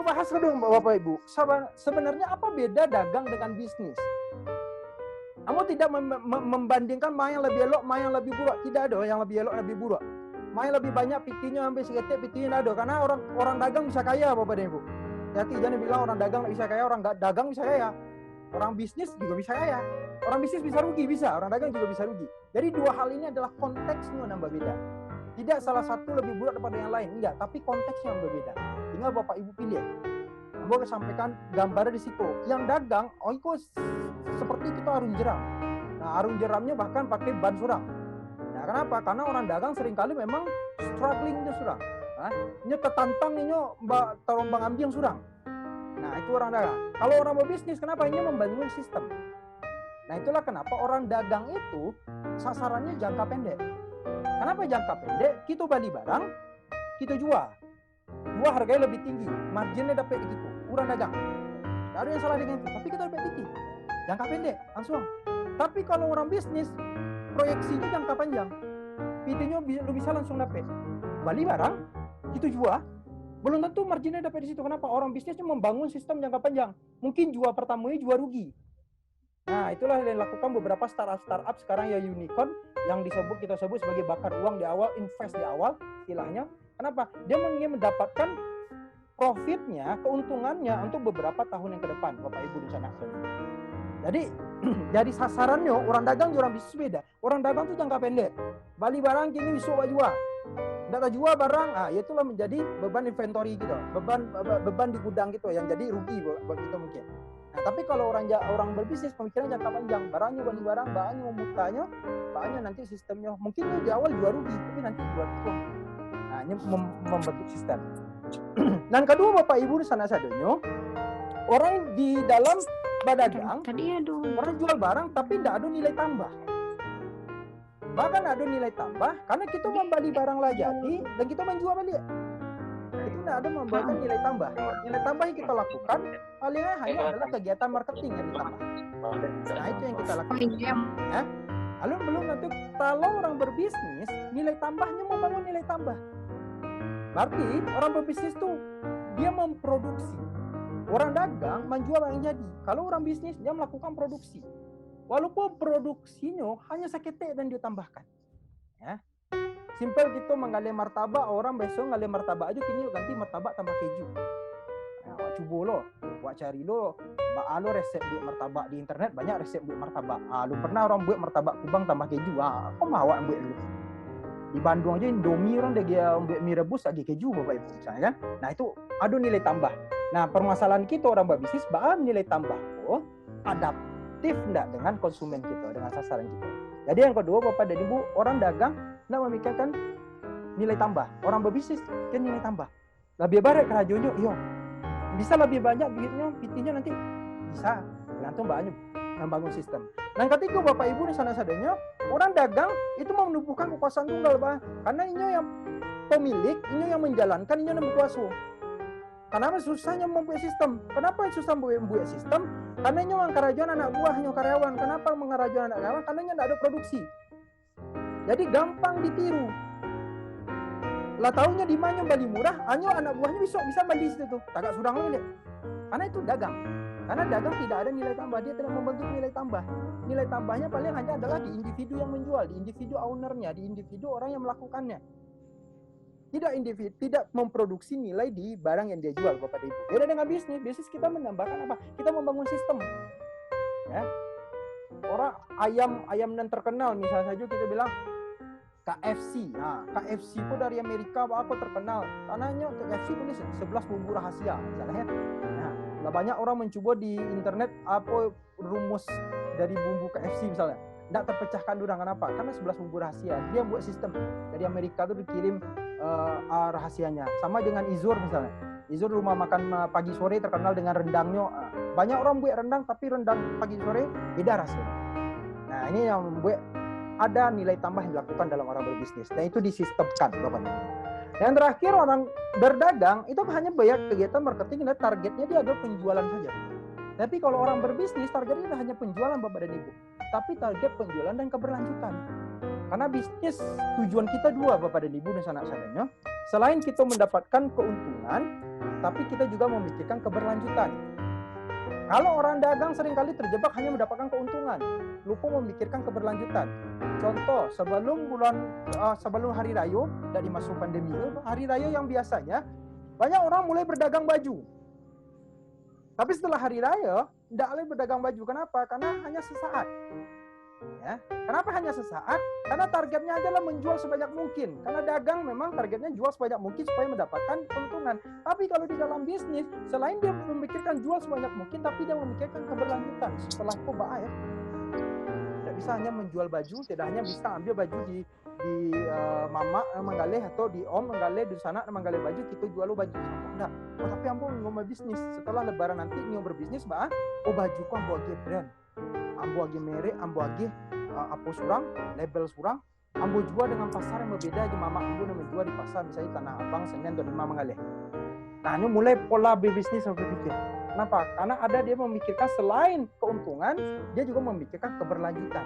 bahas dong Bapak Ibu. Sebenarnya apa beda dagang dengan bisnis? Kamu tidak membandingkan mana yang lebih elok, mana yang lebih buruk. Tidak ada yang lebih elok, lebih buruk. Mana yang lebih banyak pitinya sampai seketik pitinya ada. Karena orang dagang bisa kaya Bapak dan Ibu. Jadi jangan bilang orang dagang bisa kaya, orang dagang bisa kaya. Orang bisnis juga bisa kaya. Orang bisnis bisa rugi, bisa. Orang dagang juga bisa rugi. Jadi dua hal ini adalah konteksnya nambah beda. Tidak salah satu lebih buruk daripada yang lain, enggak. Tapi konteksnya yang berbeda. Tinggal Bapak Ibu pilih. Gue akan sampaikan gambarnya di situ. Yang dagang, itu seperti kita arung jeram. Nah, arung jeramnya bahkan pakai ban surang. Nah, kenapa? Karena orang dagang seringkali memang strugglingnya surang. Nah, ini tertantang ini terombang ambing surang. Nah, itu orang dagang. Kalau orang berbisnis, kenapa? Ini membangun sistem. Nah, itulah kenapa orang dagang itu sasarannya jangka pendek. Kenapa jangka pendek? Kita beli barang, kita jual. Jual harganya lebih tinggi, marginnya dapat gitu. Orang dagang. Tidak ada yang salah dengan itu, tapi kita dapat tinggi. Jangka pendek, langsung. Tapi kalau orang bisnis, proyeksinya jangka panjang. Videonya lu bisa langsung dapat. Beli barang, kita jual. Belum tentu marginnya dapat di situ. Kenapa? Orang bisnisnya membangun sistem jangka panjang. Mungkin jual pertamanya jual rugi. Nah, itulah yang dilakukan beberapa startup sekarang ya unicorn yang kita sebut sebagai bakar uang di awal, invest di awal, istilahnya. Kenapa? Dia ingin mendapatkan profitnya, keuntungannya untuk beberapa tahun yang ke depan, Bapak Ibu di sana. Jadi sasarannya orang dagang dan orang bisnis beda. Orang dagang itu jangka pendek. Beli barang kini besok jual. Tidak jual barang, itulah menjadi beban inventory gitu, beban di gudang gitu, yang jadi rugi buat kita mungkin. Nah, tapi kalau orang berbisnis pemikiran jangka panjang, barangnya beli barang, barangnya memutanya, barangnya nanti sistemnya mungkin di awal jual rugi, tapi nanti jual untung. Nah, ini membentuk sistem. Dan kedua Bapak Ibu di sana sadonyo, orang di dalam berdagang, orang jual barang tapi tidak ada nilai tambah. Bahkan ada nilai tambah karena kita membeli barang lah jadi dan kita menjual balik. Itu tidak ada membawakan nilai tambah. Nilai tambah yang kita lakukan palingnya hanya adalah kegiatan marketing yang ditambah. Nah, itu yang kita lakukan. Ya. Lalu belum nanti kalau orang berbisnis nilai tambahnya membangun nilai tambah. Berarti orang berbisnis tuh dia memproduksi. Orang dagang menjual barang jadi. Kalau orang bisnis dia melakukan produksi. Walaupun produksinya hanya seketik dan ditambahkan. Ya. Simple gitu menggali martabak, orang besok ngali martabak aja kini ganti martabak tambah keju. Nah, wak coba lo, wak cari lo, lo resep buat martabak di internet banyak resep buat martabak. Lu pernah orang buat martabak kubang tambah keju? Kok mau awak buat dulu? Di Bandung aja Indomie orang dia buat mie rebus lagi keju Bapak Ibu misalnya kan. Nah, itu ada nilai tambah. Nah, permasalahan kita orang berbisnis bahan nilai tambah adaptif enggak dengan konsumen kita, dengan sasaran kita. Jadi yang kedua Bapak dan Ibu, orang dagang tidak memikirkan nilai tambah. Orang berbisnis kan nilai tambah. Lebih baik kerajuannya, iya. Bisa lebih banyak duitnya, pitinya nanti bisa. Tergantung banyak membangun sistem. Dan ketika Bapak Ibu di sana sadanya, orang dagang itu menumbuhkan kekuasaan tunggal, Pak. Karena ini yang pemilik, ini yang menjalankan, ini yang berkuasa. Kenapa susahnya membuat sistem? Kenapa susah membuat sistem? Karena ini yang kerajaan anak buahnya karyawan. Kenapa mengerajaan anak karyawan? Karena tidak ada produksi. Jadi gampang ditiru. Lah tahunya di mana beli murah, hanya anak buahnya bisa beli situ tuh. Tagak surang lagi deh. Karena itu dagang. Karena dagang tidak ada nilai tambah, dia tidak membentuk nilai tambah. Nilai tambahnya paling hanya adalah di individu yang menjual, di individu ownernya, di individu orang yang melakukannya. Tidak memproduksi nilai di barang yang dia jual Bapak Ibu. Beda dengan bisnis kita menambahkan apa? Kita membangun sistem. Ya. Orang ayam yang terkenal misalnya saja kita bilang KFC. Nah, KFC itu dari Amerika apa terkenal. Tanahnya KFC tulis 11 bumbu rahasia misalnya. Nah, banyak orang mencoba di internet apa rumus dari bumbu KFC misalnya. Tidak terpecahkan dulu. Kenapa? Karena 11 bumbu rahasia. Dia buat sistem. Dari Amerika itu dikirim rahasianya. Sama dengan Izur misalnya. Izur rumah makan pagi sore terkenal dengan rendangnya. Banyak orang buat rendang, tapi rendang pagi sore beda rasanya. Nah, ini yang membuat ada nilai tambah yang dilakukan dalam orang berbisnis. Dan itu disistemkan, Bapak-Ibu. Yang terakhir, orang berdagang itu hanya bayar kegiatan marketing dan targetnya dia adalah penjualan saja. Tapi kalau orang berbisnis, targetnya hanya penjualan Bapak dan Ibu. Tapi target penjualan dan keberlanjutan. Karena bisnis tujuan kita dua Bapak dan Ibu dan sanak-sanaknya. Selain kita mendapatkan keuntungan, tapi kita juga memikirkan keberlanjutan. Kalau orang dagang seringkali terjebak hanya mendapatkan keuntungan, lupa memikirkan keberlanjutan. Contoh, sebelum hari raya, dari masuk pandemi, hari raya yang biasanya banyak orang mulai berdagang baju. Tapi setelah hari raya, tidak boleh berdagang baju. Kenapa? Karena hanya sesaat. Ya. Kenapa hanya sesaat? Karena targetnya adalah menjual sebanyak mungkin. Karena dagang memang targetnya jual sebanyak mungkin supaya mendapatkan keuntungan. Tapi kalau di dalam bisnis, selain dia memikirkan jual sebanyak mungkin, tapi dia memikirkan keberlanjutan. Setelah itu ya. Tidak bisa hanya menjual baju, tidak hanya bisa ambil baju di mama menggalih atau di om menggalih di sana menggalih baju, kita jual baju sama. Enggak. Oh, tapi ambo ngomong bisnis. Setelah lebaran nanti ini berbisnis, oh baju ku ambo lagi brand. Ambo lagi merek, ambo lagi apa surang, label surang, ambo jual dengan pasar yang berbeda di mama ambo yang menjual di pasar misalnya Tanah Abang, Senen, atau di Mama Mengalih. Nah, ini mulai pola berbisnis yang berpikir. Kenapa? Karena ada dia memikirkan selain keuntungan, dia juga memikirkan keberlanjutan.